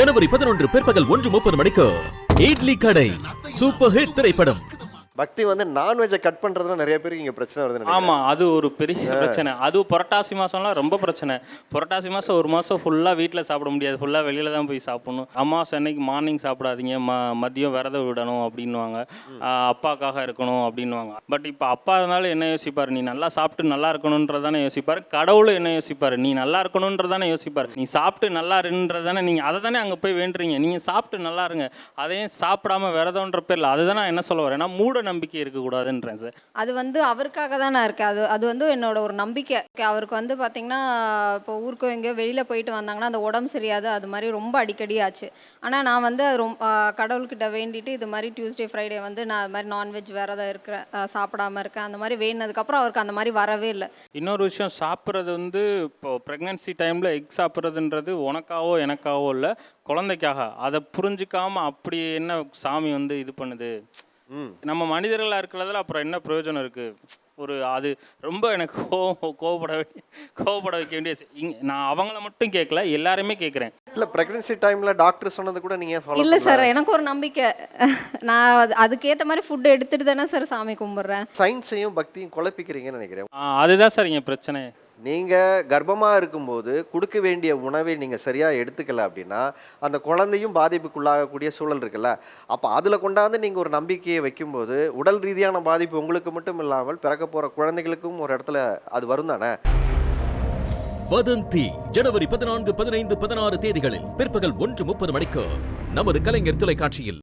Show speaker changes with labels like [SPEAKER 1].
[SPEAKER 1] ஜனவரி 11 பிற்பகல் 1:30 மணிக்கு இட்லி கடை சூப்பர் ஹிட் திரைப்படம்.
[SPEAKER 2] பக்தி வந்து நான்வெஜ்ஜை கட் பண்றதுல நிறைய பேருக்கு இங்க பிரச்சனை வருது.
[SPEAKER 3] ஆமா, அது ஒரு பெரிய பிரச்சனை. அது புரட்டாசி மாசம்லாம் ரொம்ப பிரச்சனை. புரட்டாசி மாசம் ஒரு மாசம் ஃபுல்லா வீட்டில் சாப்பிட முடியாது, ஃபுல்லா வெளியில தான் போய் சாப்பிடணும். அமாவாசை அன்னைக்கு மார்னிங் சாப்பிடாதீங்க, மதியம் விரதம் விடணும் அப்படின்வாங்க, அப்பாக்காக இருக்கணும் அப்படின்வாங்க. பட் இப்போ அப்பா அதனால என்ன யோசிப்பார், நீ நல்லா சாப்பிட்டு நல்லா இருக்கணுன்றதானே யோசிப்பார். கடவுளும் என்ன யோசிப்பார், நீ நல்லா இருக்கணுன்றதானே யோசிப்பார். நீ சாப்பிட்டு நல்லா இருன்றதானே, நீங்க அதை தானே அங்கே போய் வேண்டுறீங்க. நீங்க சாப்பிட்டு நல்லா இருங்க, அதையும் சாப்பிடாம விரதம்ன்ற பேர்ல அதுதான் நான் என்ன சொல்ல வரேன், ஏன்னா மூட நம்பிக்கை இருக்கக்கூடாதுன்றேன் சார்.
[SPEAKER 4] அது வந்து அவருக்காக தான் நான் இருக்கேன். அது வந்து என்னோட ஒரு நம்பிக்கை. அவருக்கு வந்து பார்த்தீங்கன்னா, இப்போ ஊருக்கு எங்கேயோ வெளியில் போயிட்டு வந்தாங்கன்னா அந்த உடம்பு சரியாது, அது மாதிரி ரொம்ப அடிக்கடி ஆச்சு. ஆனால் நான் வந்து அது கடவுள்கிட்ட வேண்டிட்டு இது மாதிரி டியூஸ்டே ஃப்ரைடே வந்து நான் அது மாதிரி நான்வெஜ் விரதம் இருக்கிறேன், சாப்பிடாம இருக்கேன், அந்த மாதிரி வேண்டினதுக்கப்புறம் அவருக்கு அந்த மாதிரி வரவே இல்லை.
[SPEAKER 3] இன்னொரு விஷயம், சாப்பிட்றது வந்து இப்போ ப்ரெக்னன்சி டைமில் எக் சாப்பிட்றதுன்றது உனக்காவோ எனக்காவோ இல்லை, குழந்தைக்காக. அதை புரிஞ்சிக்காமல் அப்படி என்ன சாமி வந்து இது பண்ணுது. நம்ம மனிதர்களாக இருக்கிறதுல அப்புறம் என்ன பிரயோஜனம் இருக்குது? ஒரு அது ரொம்ப எனக்கு கோவப்பட வைக்க வேண்டிய. நான் அவங்கள மட்டும் கேட்கல, எல்லாருமே கேட்குறேன்.
[SPEAKER 2] இல்லை, ப்ரெக்னன்சி டைமில் டாக்டர் சொன்னது கூட நீங்கள் ஃபாலோ
[SPEAKER 4] இல்லை சார், எனக்கு ஒரு நம்பிக்கை. நான் அதுக்கேற்ற மாதிரி ஃபுட்டு எடுத்துகிட்டு தானே சார் சாமி கும்பிட்றேன்.
[SPEAKER 2] சயின்ஸையும் பக்தியும் குழப்பிக்கிறீங்கன்னு நினைக்கிறேன்.
[SPEAKER 3] அதுதான் சார் இங்கே பிரச்சனை.
[SPEAKER 2] நீங்கள் கர்ப்பமாக இருக்கும்போது கொடுக்க வேண்டிய உணவை நீங்கள் சரியாக எடுத்துக்கல அப்படின்னா அந்த குழந்தையும் பாதிப்புக்குள்ளாகக்கூடிய சூழல் இருக்குல்ல. அப்போ அதில் கொண்டாந்து நீங்கள் ஒரு நம்பிக்கையை வைக்கும்போது உடல் ரீதியான பாதிப்பு உங்களுக்கு மட்டும் இல்லாமல் பிறக்க போகிற குழந்தைகளுக்கும் ஒரு இடத்துல அது வரும் தானே.
[SPEAKER 1] வதந்தி ஜனவரி 14, 15, 16 தேதிகளில் பிற்பகல் 1:30 மணிக்கு நமது கலைஞர் தொலைக்காட்சியில்.